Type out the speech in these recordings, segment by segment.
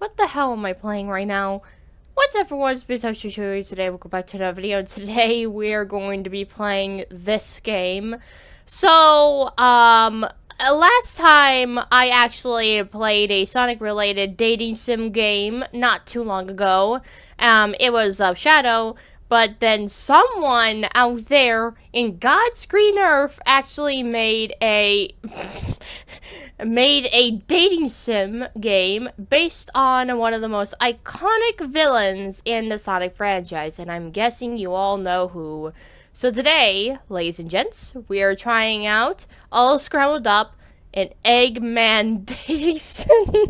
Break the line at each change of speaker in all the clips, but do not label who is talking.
What the hell am I playing right now? What's up everyone, it's Biz today. Welcome back to another video. Today we're going to be playing this game. So, last time I actually played a Sonic related dating sim game not too long ago. It was Shadow, but then someone out there in God's green earth actually made a dating sim game based on one of the most iconic villains in the Sonic franchise, and I'm guessing you all know who. So today, ladies and gents, we are trying out, all scrambled up, an Eggman Dating Sim.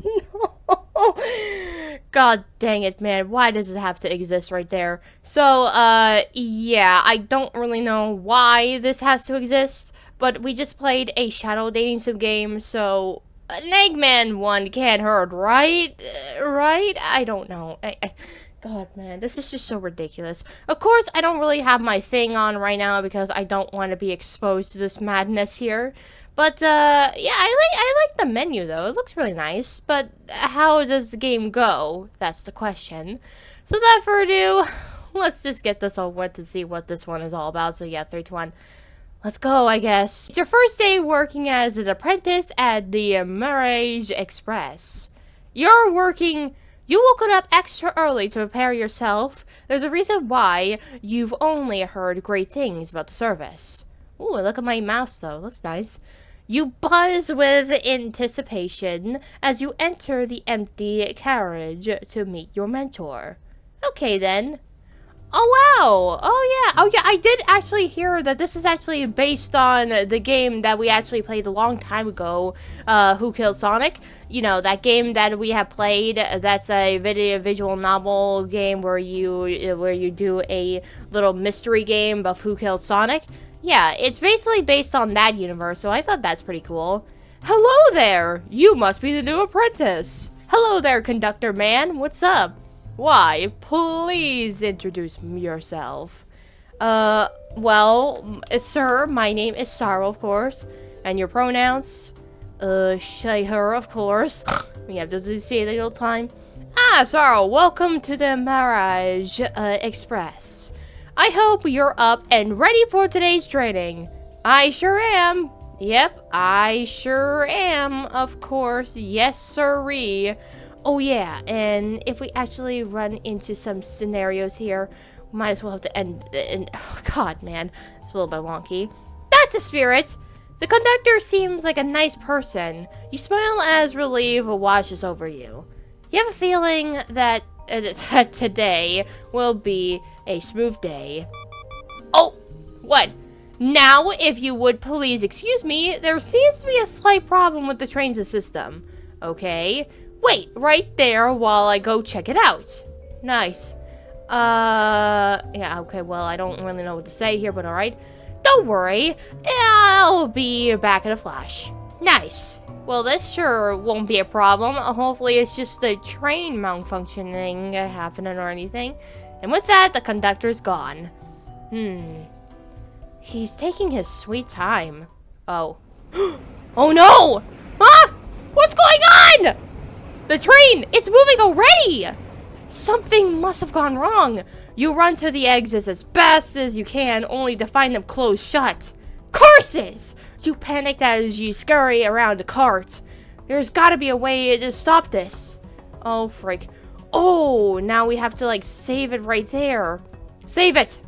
God dang it, man. Why does it have to exist right there? So, yeah, I don't really know why this has to exist, but we just played a Shadow Dating Sim game, so an Eggman one can't hurt, right? Right? I don't know. God, man, this is just so ridiculous. Of course, I don't really have my thing on right now because I don't want to be exposed to this madness here. But, yeah, I like the menu, though. It looks really nice. But how does the game go? That's the question. So without further ado, let's just get this over with to see what this one is all about. So yeah, 3, 2, 1. Let's go, I guess. It's your first day working as an apprentice at the Mirage Express. You woke up extra early to prepare yourself. There's a reason why you've only heard great things about the service. Ooh, look at my mouse, though. Looks nice. You buzz with anticipation as you enter the empty carriage to meet your mentor. Okay, then. Oh, wow. Oh, yeah. I did actually hear that this is actually based on the game that we actually played a long time ago, Who Killed Sonic? You know, that game that we have played, that's a visual novel game where you do a little mystery game of Who Killed Sonic. Yeah, it's basically based on that universe, so I thought that's pretty cool. Hello there! You must be the new apprentice. Hello there, conductor man. What's up? Why, please introduce yourself. Well, sir, my name is Sorrow, of course. And your pronouns? She, her, of course. We have to say it all the time. Ah, Sorrow, welcome to the Mirage Express. I hope you're up and ready for today's training. I sure am. Yep, I sure am, of course. Yes, sirree. Oh yeah, and if we actually run into some scenarios here, we might as well have to end. Oh God, man, it's a little bit wonky. That's a spirit. The conductor seems like a nice person. You smile as relief washes over you. You have a feeling that today will be a smooth day. Oh, what? Now, if you would please excuse me, there seems to be a slight problem with the train system. Okay. Wait right there while I go check it out. Nice. Yeah, okay, well, I don't really know what to say here, but alright. Don't worry, I'll be back in a flash. Nice. Well, this sure won't be a problem. Hopefully it's just the train malfunctioning happening or anything. And with that, the conductor's gone. He's taking his sweet time. Oh. Oh no! Huh? What's going on? The train! It's moving already! Something must have gone wrong. You run to the exits as fast as you can, only to find them closed shut. Curses! You panic as you scurry around the cart. There's gotta be a way to stop this. Oh, frick. Oh, now we have to, like, save it right there. Save it!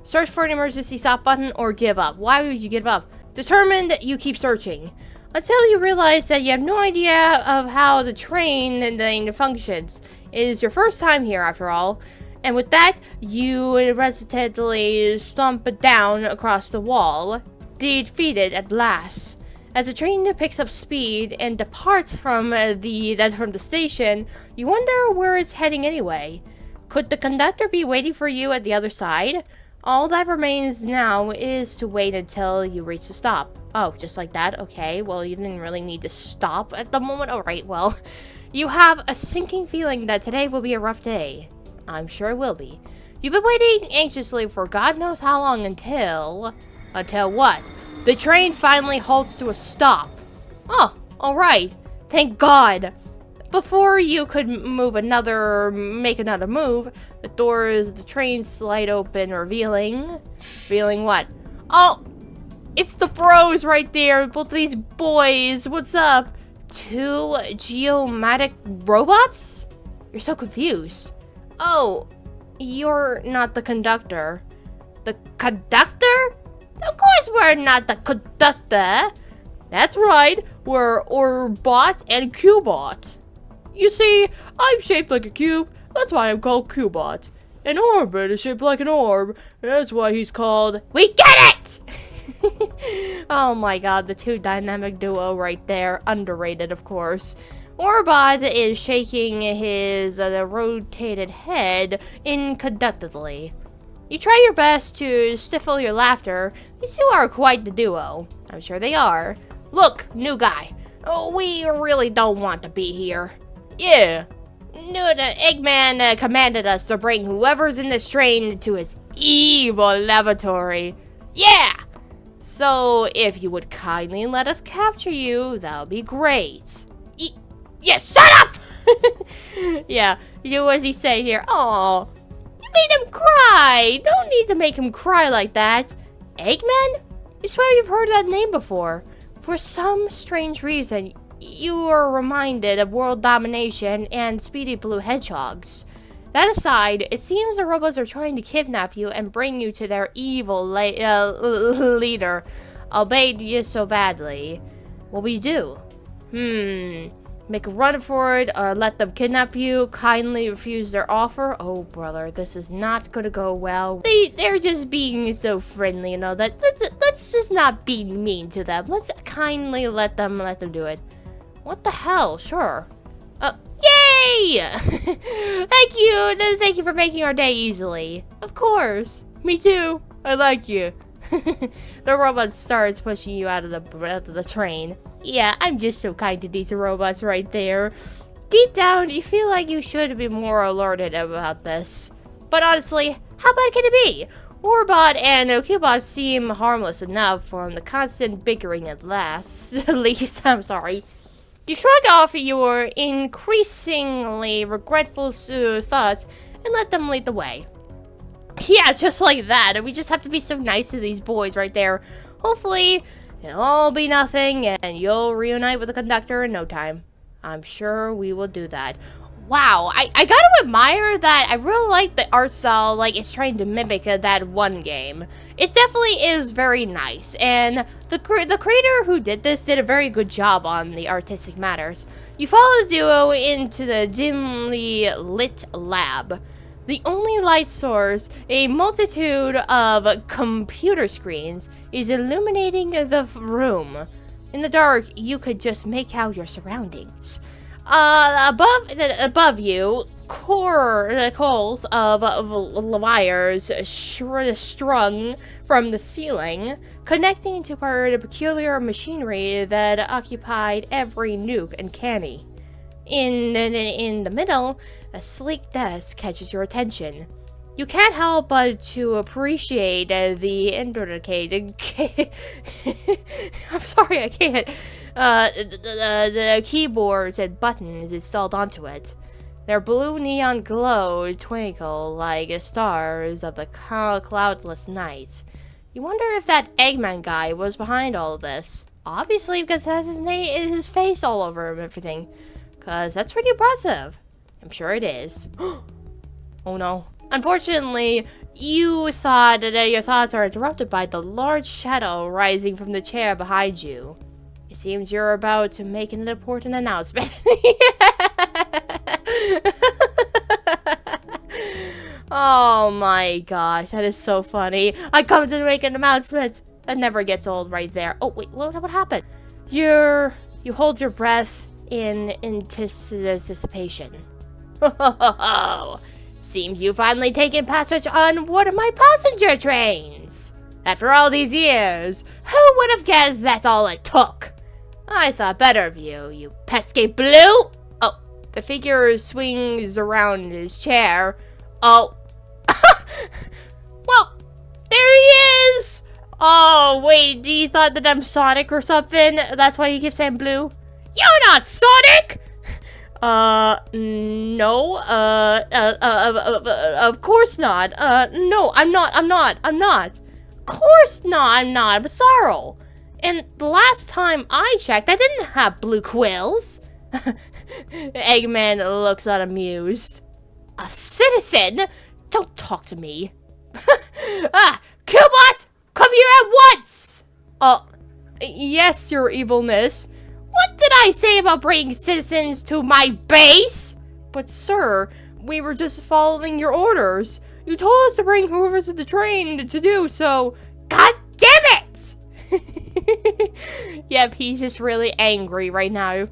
Search for an emergency stop button or give up. Why would you give up? Determined, you keep searching. Until you realize that you have no idea of how the train thing functions. It is your first time here, after all. And with that, you resolutely stomp down across the wall, defeated at last. As the train picks up speed and departs from the station, you wonder where it's heading anyway. Could the conductor be waiting for you at the other side? All that remains now is to wait until you reach the stop. Oh, just like that? Okay, well, you didn't really need to stop at the moment. Alright, well, you have a sinking feeling that today will be a rough day. I'm sure it will be. You've been waiting anxiously for God knows how long until what? The train finally halts to a stop. Oh, alright. Thank God. Before you could make another move, the doors of the train slide open, revealing what? Oh, it's the bros right there, both of these boys. What's up? Two geomatic robots? You're so confused. Oh, you're not the conductor. The conductor? Of course we're not the conductor. That's right, we're Orbot and Cubot. You see, I'm shaped like a cube, that's why I'm called Cubot. An orbit is shaped like an orb, that's why he's called... We get it! Oh my god, the two dynamic duo right there. Underrated, of course. Orbot is shaking his rotated head inconductively. You try your best to stifle your laughter. These two are quite the duo. I'm sure they are. Look, new guy. Oh, we really don't want to be here. Yeah. No, the Eggman commanded us to bring whoever's in this train to his evil lavatory. Yeah! So, if you would kindly let us capture you, that would be great. Yeah, shut up! Yeah, what does he say here? Oh, you made him cry. No need to make him cry like that. Eggman? I swear you've heard that name before. For some strange reason, you are reminded of world domination and speedy blue hedgehogs. That aside, it seems the robots are trying to kidnap you and bring you to their evil leader. I'll beg you so badly. What will you do? Make a run for it or let them kidnap you? Kindly refuse their offer? Oh, brother, this is not gonna go well. They're just being so friendly and all that. Let's just not be mean to them. Let's kindly let them do it. What the hell? Sure. Yay! Thank you! Thank you for making our day easily. Of course. Me too. I like you. The robot starts pushing you out of the train. Yeah, I'm just so kind to these robots right there. Deep down, you feel like you should be more alerted about this. But honestly, how bad can it be? Orbot and Cubot seem harmless enough from the constant bickering at least, I'm sorry. You shrug off your increasingly regretful thoughts and let them lead the way. Yeah, just like that. We just have to be so nice to these boys right there. Hopefully, it'll all be nothing and you'll reunite with the conductor in no time. I'm sure we will do that. Wow, I gotta admire that. I really like the art style, like it's trying to mimic that one game. It definitely is very nice, and the creator who did this did a very good job on the artistic matters. You follow the duo into the dimly lit lab. The only light source, a multitude of computer screens, is illuminating the room. In the dark, you could just make out your surroundings. Above you, coils of wires strung from the ceiling, connecting to part of peculiar machinery that occupied every nook and cranny. In the middle, a sleek desk catches your attention. You can't help but to appreciate the intricate... I'm sorry, I can't. The keyboards and buttons installed onto it. Their blue neon glow twinkle like stars of the cloudless night. You wonder if that Eggman guy was behind all of this. Obviously, because it has his face all over him and everything. Because that's pretty impressive. I'm sure it is. Oh no. Unfortunately, you thought that your thoughts are interrupted by the large shadow rising from the chair behind you. It seems you're about to make an important announcement. Oh my gosh, that is so funny. I come to make an announcement. That never gets old right there. Oh wait, what happened? You hold your breath in anticipation. Seems you finally taken passage on one of my passenger trains. After all these years, who would have guessed that's all it took? I thought better of you, you pesky blue. Oh, the figure swings around his chair. Oh. Well, there he is. Oh, wait, you thought that I'm Sonic or something? That's why you keep saying blue? You're not Sonic! No, of course not. No, I'm not. Of course not, I'm Sorrow. And the last time I checked, I didn't have blue quills. Eggman looks unamused. A citizen? Don't talk to me. Cubot! Come here at once! Yes, your evilness. What did I say about bringing citizens to my base? But sir, we were just following your orders. You told us to bring whoever's at the train to do so. God damn it! Yep, he's just really angry right now.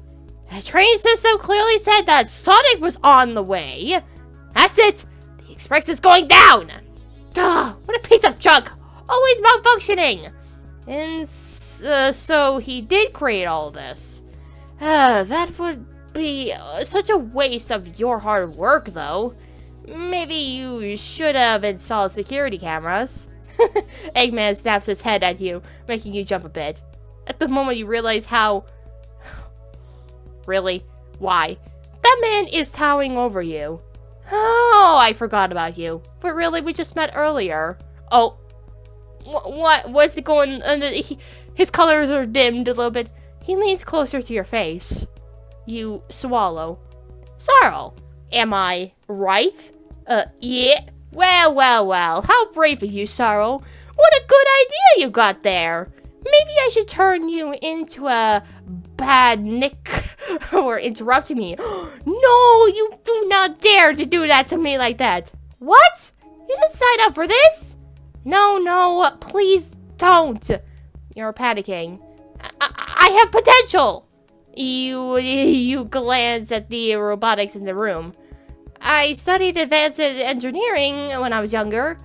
The train system clearly said that Sonic was on the way. That's it! The express is going down! Duh! What a piece of junk! Always malfunctioning! And so he did create all this. That would be such a waste of your hard work, though. Maybe you should have installed security cameras. Eggman snaps his head at you, making you jump a bit. At the moment you realize how... Really? Why? That man is towering over you. Oh, I forgot about you. But really, we just met earlier. Oh. What? What's it going under? His colors are dimmed a little bit. He leans closer to your face. You swallow. Sorrow. Am I right? Yeah. Well. How brave of you, Sorrow. What a good idea you got there. Maybe I should turn you into a bad Nick or interrupting me. No, you do not dare to do that to me like that. What? You didn't sign up for this? No, please don't. You're panicking. I have potential. You glance at the robotics in the room. I studied advanced engineering when I was younger.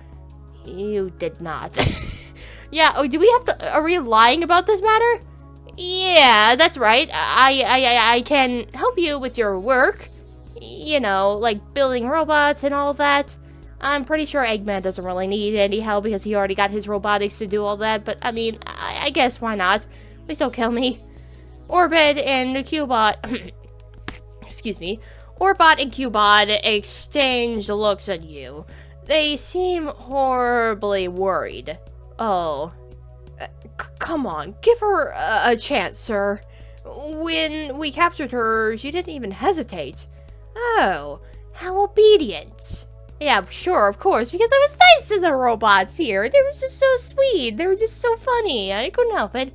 You did not. Yeah, do we have to, are we lying about this matter? Yeah, that's right. I can help you with your work. You know, like building robots and all that. I'm pretty sure Eggman doesn't really need any help because he already got his robotics to do all that, but I mean, I guess why not? Please don't kill me. Orbit and Cubot, excuse me, Orbot and Cubot exchange looks at you. They seem horribly worried. Oh, come on, give her a chance, sir. When we captured her, she didn't even hesitate. Oh, how obedient. Yeah, sure, of course, because I was nice to the robots here. They were just so sweet. They were just so funny. I couldn't help it.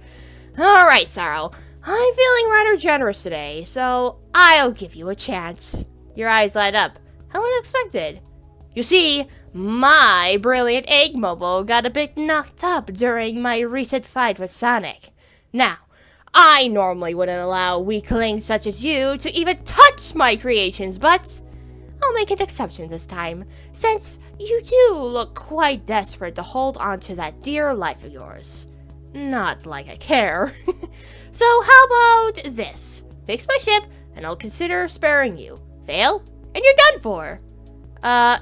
Alright, Sorrow. I'm feeling rather generous today, so I'll give you a chance. Your eyes light up. How unexpected. You see, my brilliant egg mobile got a bit knocked up during my recent fight with Sonic. Now, I normally wouldn't allow weaklings such as you to even touch my creations, but I'll make an exception this time, since you do look quite desperate to hold on to that dear life of yours. Not like I care. So how about this? Fix my ship, and I'll consider sparing you. Fail, and you're done for.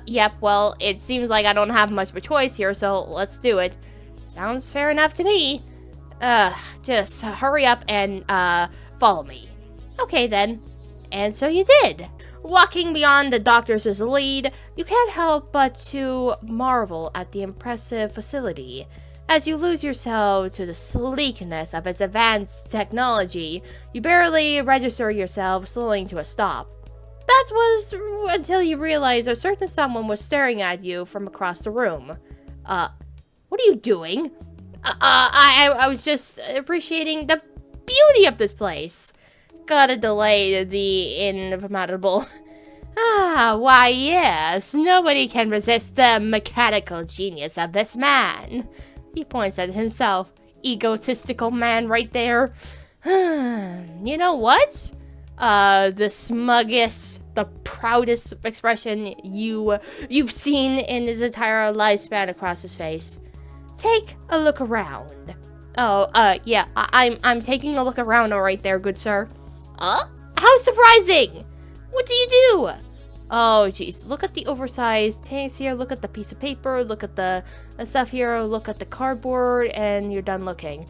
Yep, well, it seems like I don't have much of a choice here, so let's do it. Sounds fair enough to me. Just hurry up and, follow me. Okay, then. And so you did. Walking beyond the doctor's lead, you can't help but to marvel at the impressive facility. As you lose yourself to the sleekness of its advanced technology, you barely register yourself slowing to a stop. That was until you realized a certain someone was staring at you from across the room. What are you doing? I was just appreciating the beauty of this place. Gotta delay the inevitable. Why yes, nobody can resist the mechanical genius of this man. He points at himself. Egotistical man right there. You know what? The smuggest, the proudest expression you've seen in his entire lifespan across his face. Take a look around. Oh, yeah, I'm taking a look around right there, good sir. How surprising! What do you do? Oh, jeez. Look at the oversized tanks here. Look at the piece of paper. Look at the stuff here. Look at the cardboard. And you're done looking.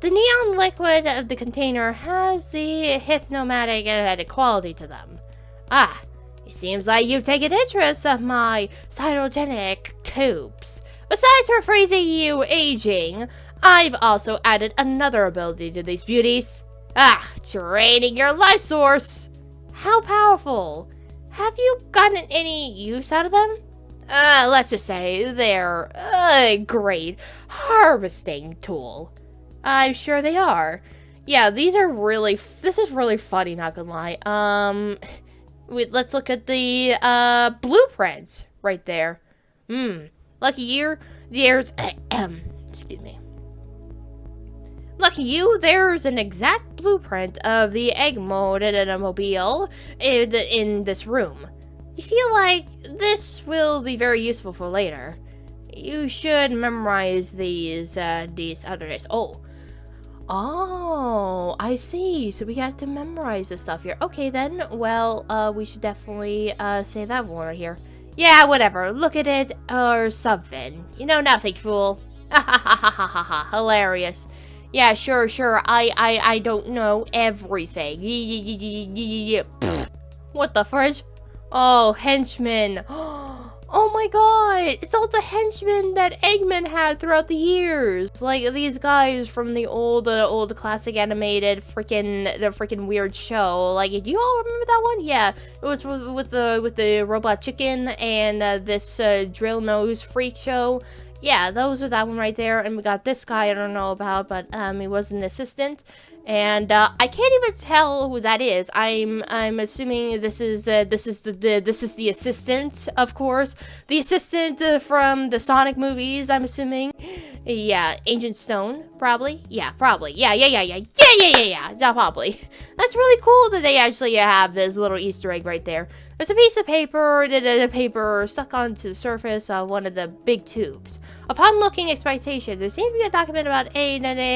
The neon liquid of the container has the hypnomatic quality to them. Ah, it seems like you've taken interest in my cytogenic tubes. Besides for freezing you aging, I've also added another ability to these beauties. Ah, draining your life source. How powerful? Have you gotten any use out of them? Let's just say they're a great harvesting tool. I'm sure they are. Yeah, these are really, this is really funny, not gonna lie. Let's look at the, blueprints right there. Lucky you, there's, excuse me. Lucky you, there's an exact blueprint of the egg mobile in this room. You feel like this will be very useful for later. You should memorize these others. Oh, I see. So we got to memorize this stuff here. Okay, then. Well, we should definitely, say that one right here. Yeah, whatever. Look at it or something. You know nothing, fool. Ha ha ha ha ha ha. Hilarious. Yeah, sure. I don't know everything. What the fudge? Oh, henchmen. Oh my god! It's all the henchmen that Eggman had throughout the years. Like these guys from the old classic animated freaking weird show. Like, do you all remember that one? Yeah, it was with the robot chicken and this drill nose freak show. Yeah, those were that one right there. And we got this guy I don't know about, but he was an assistant. And I can't even tell who that is. I'm assuming this is the assistant, of course, the assistant from the Sonic movies. I'm assuming, yeah, Agent Stone, probably. Yeah, probably. Yeah. Probably. That's really cool that they actually have this little Easter egg right there. There's a piece of paper, the paper stuck onto the surface of one of the big tubes. Upon looking expectations, there seems to be a document about Eggman's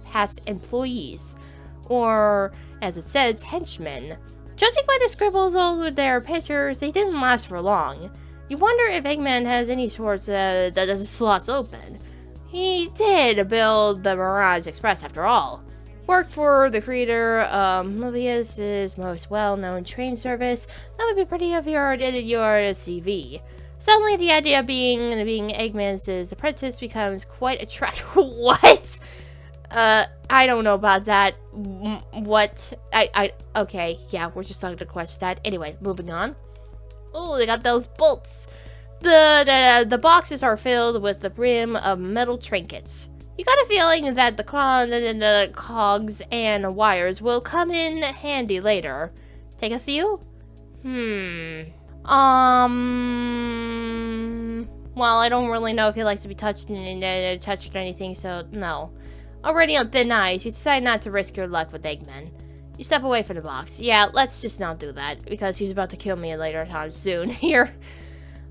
past employees, or as it says, henchmen. Judging by the scribbles over their pictures, they didn't last for long. You wonder if Eggman has any sorts of slots open. He did build the Mirage Express after all. Worked for the creator of Mobius's most well-known train service. That would be pretty of your CV. Suddenly, the idea of being Eggman's apprentice becomes quite attractive. What? I don't know about that. What? Okay, yeah, we're just not gonna question that. Anyway, moving on. Oh, they got those bolts. The boxes are filled with the brim of metal trinkets. You got a feeling that the cogs and wires will come in handy later. Take a few? Well, I don't really know if he likes to be touched or anything, so no. Already on thin ice, you decide not to risk your luck with Eggman. You step away from the box. Yeah, let's just not do that, because he's about to kill me later time soon. Here.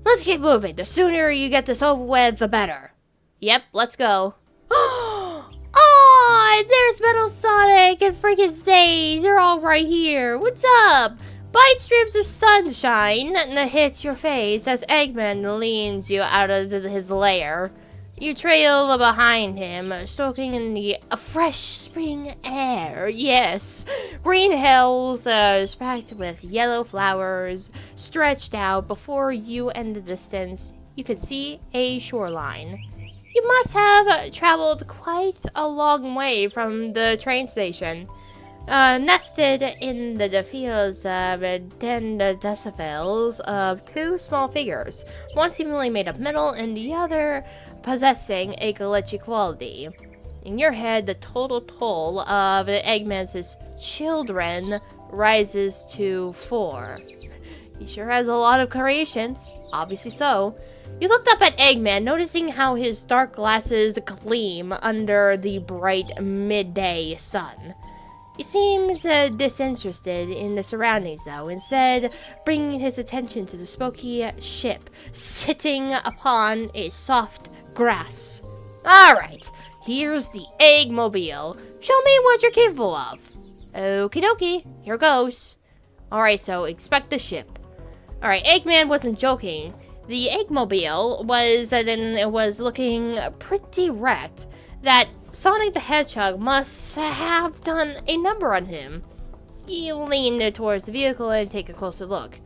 Let's keep moving. The sooner you get this over with, the better. Yep, let's go. Oh, there's Metal Sonic and freaking Stage. They're all right here. What's up? Bright streams of sunshine hits your face as Eggman leans you out of his lair. You trail behind him, stroking in the fresh spring air. Yes, green hills packed with yellow flowers stretched out before you in the distance. You could see a shoreline. You must have traveled quite a long way from the train station. Nested in the fields of 10 decibels of two small figures, one seemingly made of metal and the other possessing a glitchy quality. In your head, the total toll of Eggman's children rises to 4. He sure has a lot of creations, obviously so. You looked up at Eggman, noticing how his dark glasses gleam under the bright midday sun. He seems disinterested in the surroundings, though, instead bringing his attention to the smoky ship sitting upon a soft grass. Alright, here's the Eggmobile. Show me what you're capable of. Okie dokie, here goes. Alright, so expect the ship. Alright, Eggman wasn't joking. The Eggmobile was looking pretty wrecked. that Sonic the Hedgehog must have done a number on him. You lean towards the vehicle and take a closer look.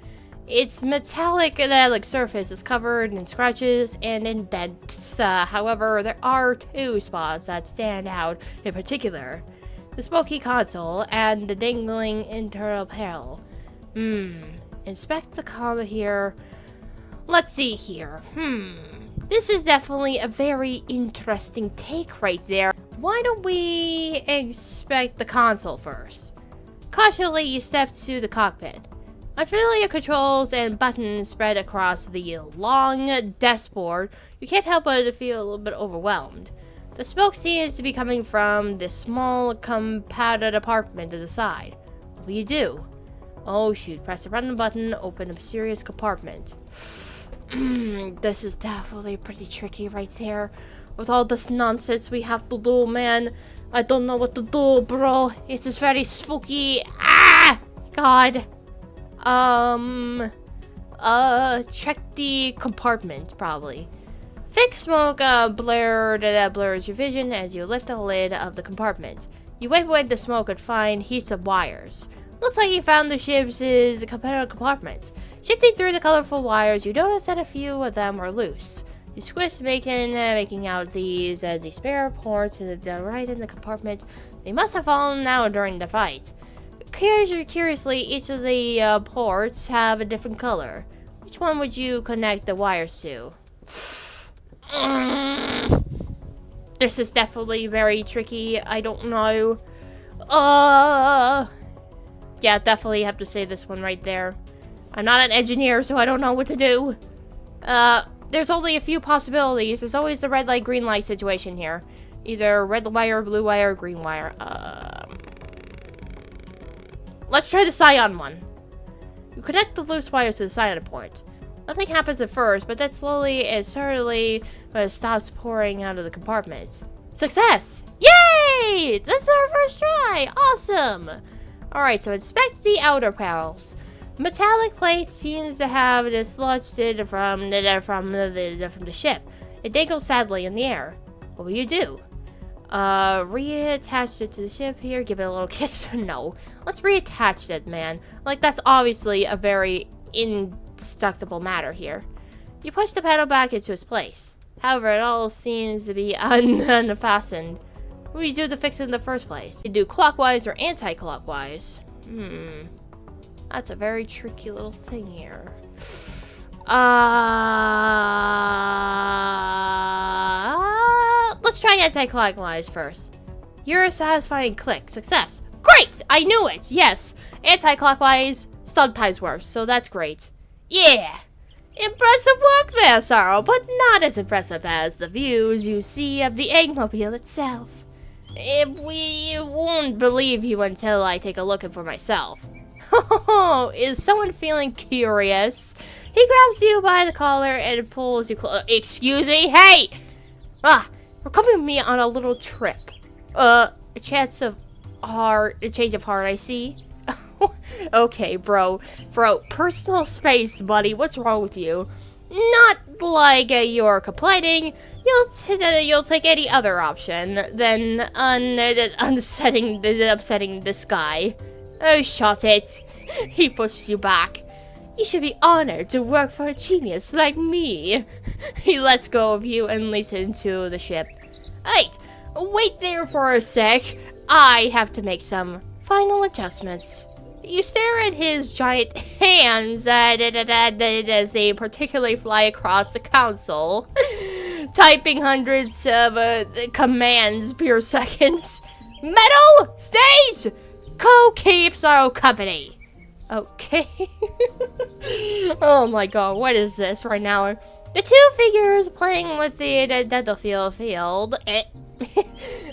Its metallic surface is covered in scratches and indents. However, there are two spots that stand out in particular. The smoky console and the dangling internal panel. Inspect the collar here. Let's see here. This is definitely a very interesting take right there. Why don't we inspect the console first? Cautiously, you step to the cockpit. Unfamiliar controls and buttons spread across the long dashboard. You can't help but feel a little bit overwhelmed. The smoke seems to be coming from this small compounded apartment to the side. What do you do? Oh shoot, press the random button, open a mysterious compartment. This is definitely pretty tricky right there. With all this nonsense we have to do, man. I don't know what to do, bro. It's just very spooky. Ah! God. Check the compartment, probably. Thick smoke blurs your vision as you lift the lid of the compartment. You wait with the smoke and find heaps of wires. Looks like you found the ship's compartment. Shifting through the colorful wires, you notice that a few of them are loose. You squish, making out these the spare ports right in the compartment. They must have fallen out during the fight. Curiously, each of the ports have a different color. Which one would you connect the wires to? This is definitely very tricky. I don't know. Yeah, definitely have to say this one right there. I'm not an engineer, so I don't know what to do. There's only a few possibilities. There's always the red light, green light situation here. Either red wire, blue wire, green wire. Let's try the Scion one. You connect the loose wires to the Scion port. Nothing happens at first, but then slowly and certainly stops pouring out of the compartment. Success! Yay! That's our first try! Awesome! Alright, so inspect the outer panels. Metallic plate seems to have dislodged it from the ship. It dangles sadly in the air. What will you do? Reattach it to the ship here. Give it a little kiss. No. Let's reattach it, man. Like, that's obviously a very indestructible matter here. You push the panel back into its place. However, it all seems to be unfastened. What do you do to fix it in the first place? You do clockwise or anti-clockwise? That's a very tricky little thing here. Let's try anti-clockwise first. You're a satisfying click. Success. Great! I knew it! Yes. Anti-clockwise sometimes works, so that's great. Yeah! Impressive work there, Sorrow, but not as impressive as the views you see of the Eggmobile itself. We won't believe you until I take a look for myself. Oh, is someone feeling curious? He grabs you by the collar and pulls you close. Excuse me? Hey! You're coming with me on a little trip. A change of heart, I see. Okay, bro, personal space, buddy. What's wrong with you? Not like you're complaining. You'll take any other option than upsetting this guy. Oh, shut it. He pushes you back. You should be honored to work for a genius like me. He lets go of you and leaps into the ship. Wait there for a sec. I have to make some final adjustments. You stare at his giant hands as they particularly fly across the console, typing hundreds of commands per second. Metal! Stage! Co-keeps our company. Okay. Oh my god, what is this right now? The two figures playing with the dental field.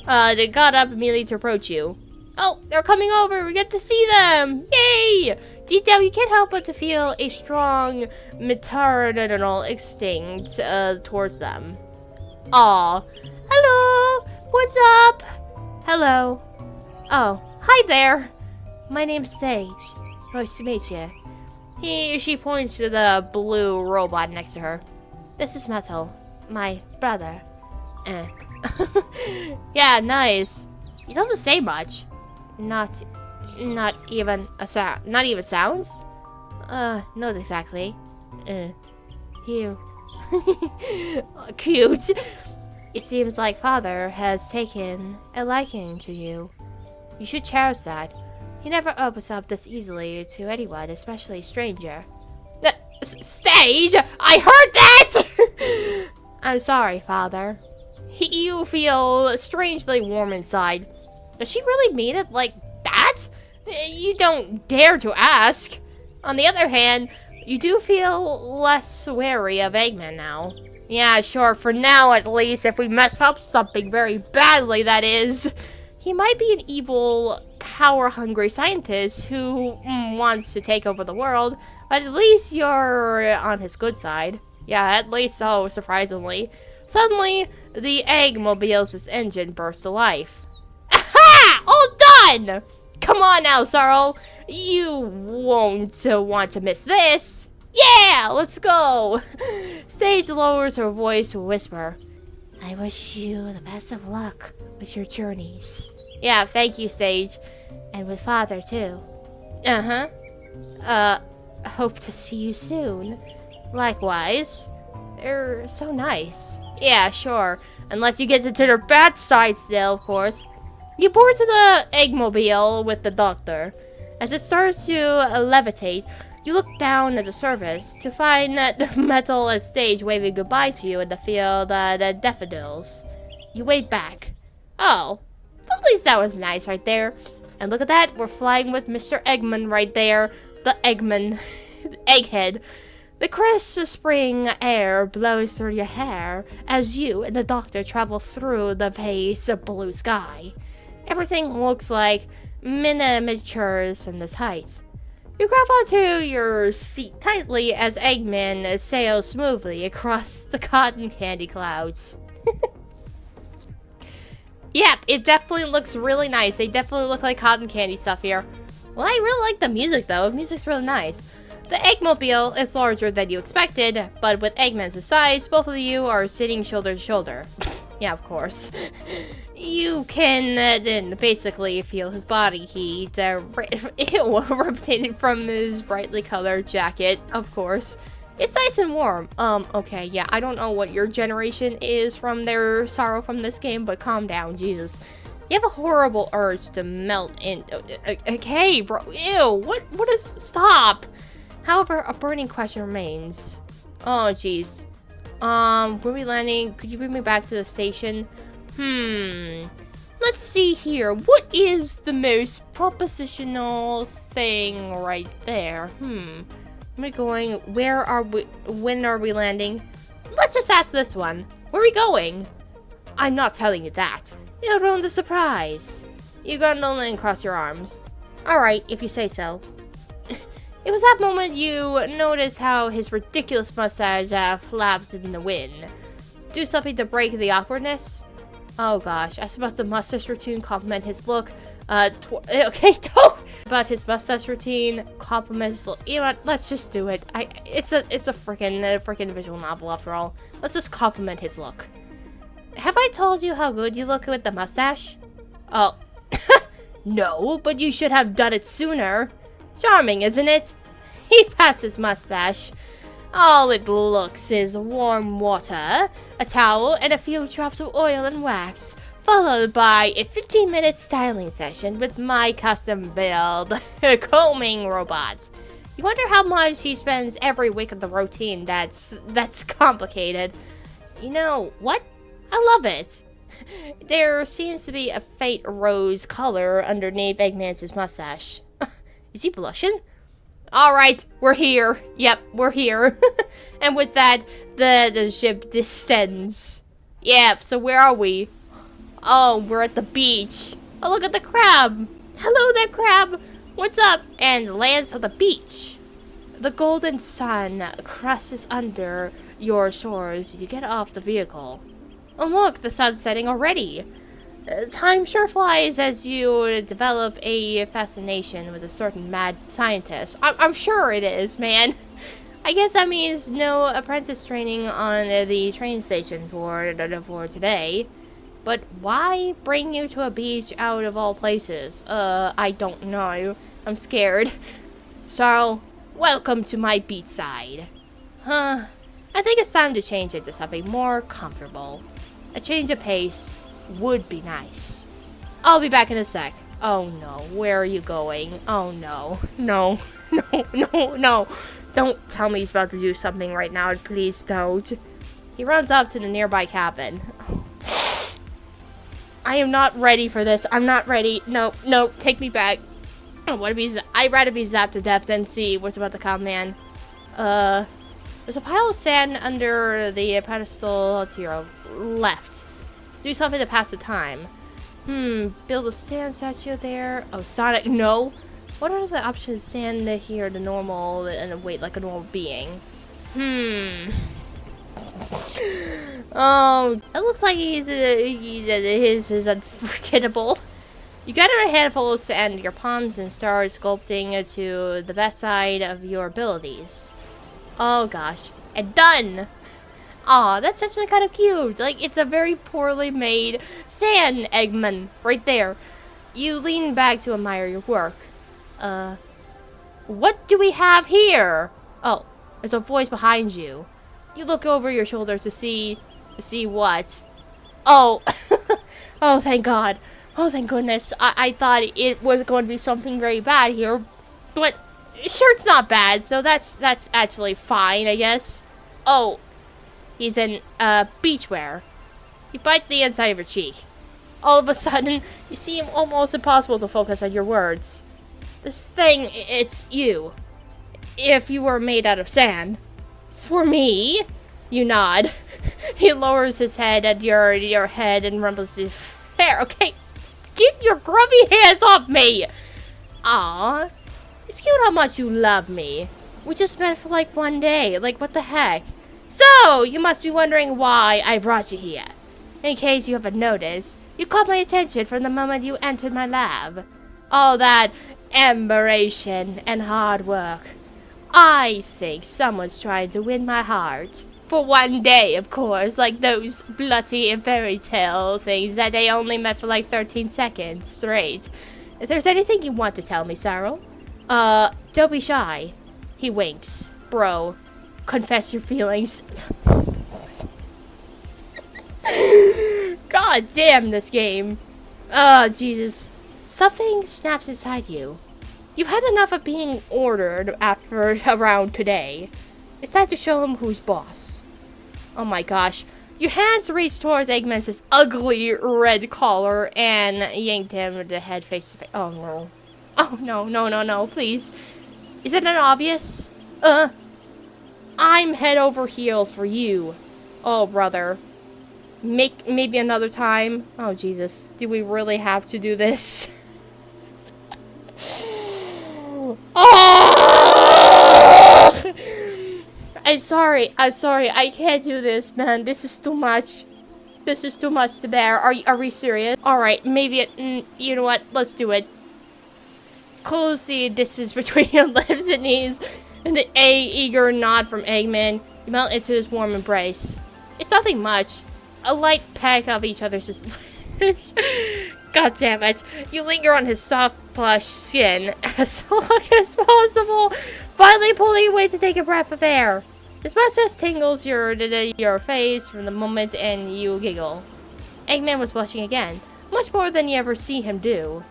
They got up immediately to approach you. Oh, they're coming over. We get to see them. Yay! Deep down, you can't help but to feel a strong maternal instinct towards them. Aw. Hello. What's up? Hello. Oh, hi there. My name's Sage. Nice to meet you. She points to the blue robot next to her. This is Metal, my brother. Yeah, nice. He doesn't say much. Not, not even a sound. Not even sounds. Not exactly. Here. Cute. It seems like father has taken a liking to you. You should cherish that. He never opens up this easily to anyone, especially a stranger. Stage? I heard that! I'm sorry, father. You feel strangely warm inside. Does she really mean it like that? You don't dare to ask. On the other hand, you do feel less wary of Eggman now. Yeah, sure, for now at least, if we mess up something very badly, that is. He might be an evil, power-hungry scientist who wants to take over the world, but at least you're on his good side. Yeah, at least so, surprisingly. Suddenly, the Eggmobile's engine bursts to life. Aha! All done! Come on now, Sorrel. You won't want to miss this. Yeah, let's go. Stage lowers her voice to a whisper. I wish you the best of luck with your journeys. Yeah, thank you, Sage. And with Father, too. Uh-huh. Hope to see you soon. Likewise. They're so nice. Yeah, sure. Unless you get into their bad side still, of course. You board to the Eggmobile with the doctor. As it starts to levitate, you look down at the surface to find that Metal and Stage waving goodbye to you in the field of daffodils. You wave back. Oh, at least that was nice right there. And look at that, we're flying with Mr. Eggman right there. The Eggman. Egghead. The crisp spring air blows through your hair as you and the doctor travel through the vast blue sky. Everything looks like miniatures from this height. You grab onto your seat tightly as Eggman sails smoothly across the cotton candy clouds. Yep, it definitely looks really nice. They definitely look like cotton candy stuff here. Well, I really like the music though. The music's really nice. The Eggmobile is larger than you expected, but with Eggman's size, both of you are sitting shoulder to shoulder. Yeah, of course. You can then basically feel his body heat rotating from his brightly colored jacket, of course. It's nice and warm. Okay, yeah, I don't know what your generation is from their sorrow from this game, but calm down, Jesus. You have a horrible urge to melt in. Okay, bro, ew, what is, stop. However, a burning question remains. Oh, jeez. Where are we landing? Could you bring me back to the station? Let's see here. What is the most propositional thing right there? Am I going? Where are we? When are we landing? Let's just ask this one. Where are we going? I'm not telling you that. It'll ruin the surprise. You gondola and cross your arms. Alright, if you say so. It was that moment you noticed how his ridiculous mustache flapped in the wind. Do something to break the awkwardness? Oh gosh, I suppose the mustache routine compliment his look. Okay, don't. But his mustache routine compliments his look. You know what? Let's just do it. It's a freaking visual novel after all. Let's just compliment his look. Have I told you how good you look with the mustache? Oh, no, but you should have done it sooner. Charming, isn't it? He pats his mustache. All it looks is warm water, a towel, and a few drops of oil and wax, followed by a 15-minute styling session with my custom-built combing robot. You wonder how much he spends every week on the routine. That's complicated. You know what? I love it. There seems to be a faint rose color underneath Eggman's mustache. Is he blushing? Alright, we're here. Yep, we're here. And with that, the ship descends. Yep, so where are we? Oh, we're at the beach. Oh, look at the crab. Hello there, crab. What's up? And lands on the beach. The golden sun crosses under your shores as you get off the vehicle. Oh, look, the sun's setting already. Time sure flies as you develop a fascination with a certain mad scientist. I'm sure it is, man. I guess that means no apprentice training on the train station for today. But why bring you to a beach out of all places? I don't know. I'm scared. So, welcome to my beachside. Huh. I think it's time to change it to something more comfortable. A change of pace would be nice. I'll be back in a sec. Oh no, where are you going? Oh no. No. No, no, no. Don't tell me he's about to do something right now. Please don't. He runs up to the nearby cabin. I am not ready for this. I'm not ready. No, no, take me back. I'd rather be zapped to death than see what's about to come, man. There's a pile of sand under the pedestal to your left. Do something to pass the time. Build a sand statue there. Oh, Sonic, no. What are the options? Stand here, the normal, and wait like a normal being. Oh, it looks like his is unforgettable. You gather a handful of sand in your palms and start sculpting to the best side of your abilities. Oh gosh, and done! Aw, that's actually kind of cute. Like, it's a very poorly made sand Eggman right there. You lean back to admire your work. What do we have here? Oh, there's a voice behind you. You look over your shoulder to see what? Oh, oh, thank God. Oh, thank goodness. I thought it was going to be something very bad here, but sure, it's not bad, so that's actually fine, I guess. Oh, he's in, beachwear. You bite the inside of your cheek. All of a sudden, you seem almost impossible to focus on your words. This thing, it's you. If you were made out of sand. For me? You nod. He lowers his head at your head and rumbles his hair. Okay, get your grubby hands off me! Aw, it's cute how much you love me. We just met for like one day. Like, what the heck? So, you must be wondering why I brought you here. In case you haven't noticed, you caught my attention from the moment you entered my lab. All that admiration and hard work. I think someone's trying to win my heart. For one day, of course, like those bloody and fairy tale things that they only met for like 13 seconds straight. If there's anything you want to tell me, Cyril, don't be shy. He winks. Bro, confess your feelings. God damn this game. Oh, Jesus. Something snaps inside you. You've had enough of being ordered after around today. It's time to show him who's boss. Oh my gosh. Your hands reach towards Eggman's ugly red collar and yanked him with the head face to face. Oh no. Oh no, no, no, no, please. Isn't it obvious? I'm head over heels for you. Oh, brother. Maybe another time. Oh, Jesus. Do we really have to do this? Oh! I'm sorry. I can't do this, man. This is too much. This is too much to bear. Are we serious? Alright, maybe you know what? Let's do it. Close the distance between your lips and knees. And an eager nod from Eggman. You melt into his warm embrace. It's nothing much. A light peck of each other's God damn it. You linger on his soft plush skin as long as possible, finally pulling away to take a breath of air. His mustache tingles your face from the moment and you giggle. Eggman was blushing again, much more than you ever see him do.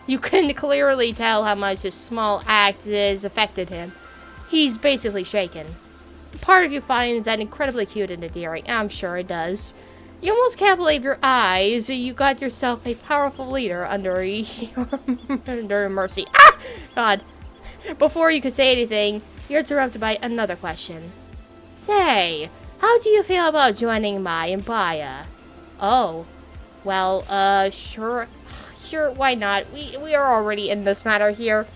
You can clearly tell how much his small act has affected him. He's basically shaken. Part of you finds that incredibly cute and endearing. I'm sure it does. You almost can't believe your eyes. You got yourself a powerful leader under your mercy. Ah! God. Before you could say anything, you're interrupted by another question. Say, how do you feel about joining my empire? Oh. Well, sure. Sure, why not? We are already in this matter here.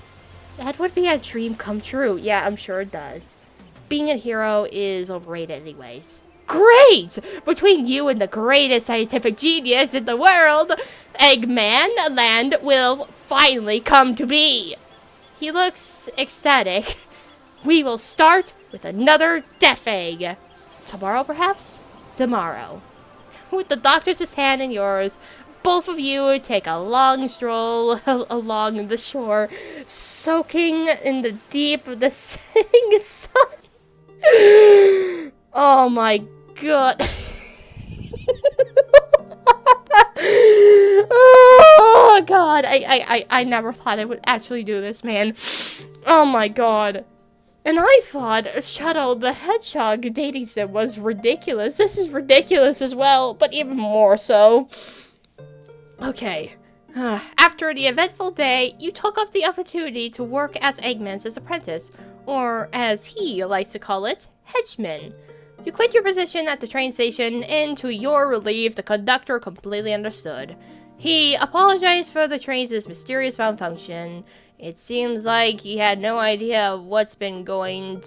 That would be a dream come true. Yeah, I'm sure it does. Being a hero is overrated anyways. Great! Between you and the greatest scientific genius in the world, Eggman Land will finally come to be. He looks ecstatic. We will start with another death egg. Tomorrow, perhaps? Tomorrow. with the doctor's hand in yours, both of you take a long stroll along the shore, soaking in the deep of the setting sun. Oh my god. Oh god, I never thought I would actually do this, man. Oh my god. And I thought Shadow the Hedgehog dating sim was ridiculous. This is ridiculous as well, but even more so. Okay. After the eventful day, you took up the opportunity to work as Eggman's apprentice, or as he likes to call it, henchman. You quit your position at the train station, and to your relief, the conductor completely understood. He apologized for the train's mysterious malfunction. It seems like he had no idea what's been going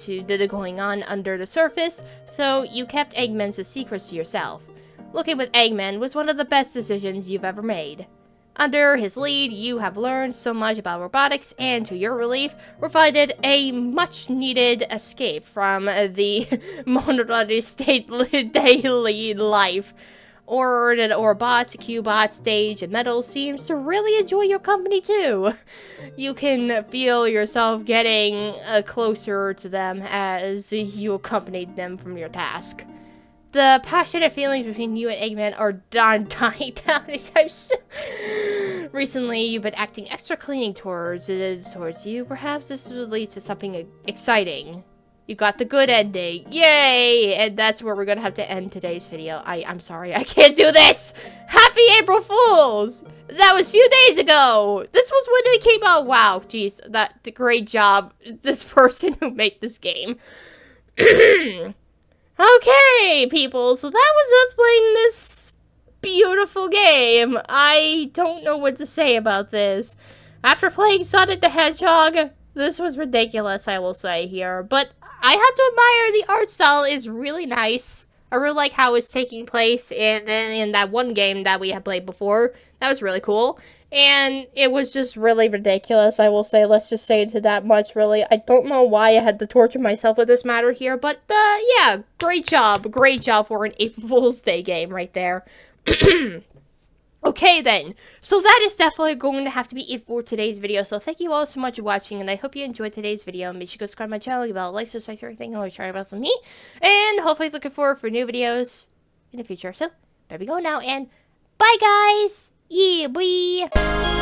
on under the surface, so you kept Eggman's secrets to yourself. Working with Eggman was one of the best decisions you've ever made. Under his lead, you have learned so much about robotics, and to your relief, provided a much-needed escape from the monotonous daily life. Or the Orbot, Cubot, Stage, and Metal seems to really enjoy your company too. You can feel yourself getting closer to them as you accompanied them from your task. The passionate feelings between you and Eggman are dying down anytime soon. Recently, you've been acting extra cleaning towards you. Perhaps this will lead to something exciting. You got the good ending. Yay! And that's where we're gonna have to end today's video. I'm sorry, I can't do this! Happy April Fools! That was a few days ago! This was when it came out. Wow, jeez. Great job, this person who made this game. Okay, people, so that was us playing this beautiful game. I don't know what to say about this. After playing Sonic the Hedgehog, this was ridiculous, I will say here. But I have to admire the art style is really nice. I really like how it's taking place in that one game that we had played before. That was really cool. And it was just really ridiculous, I will say. Let's just say to that much, really. I don't know why I had to torture myself with this matter here, but, yeah, great job. Great job for an April Fool's Day game right there. Okay, then. So that is definitely going to have to be it for today's video. So thank you all so much for watching, and I hope you enjoyed today's video. Make sure you go subscribe to my channel, give a like, subscribe, everything. Always try about some me. And hopefully looking forward for new videos in the future. So, there we go now, and bye, guys! Yeah, bye!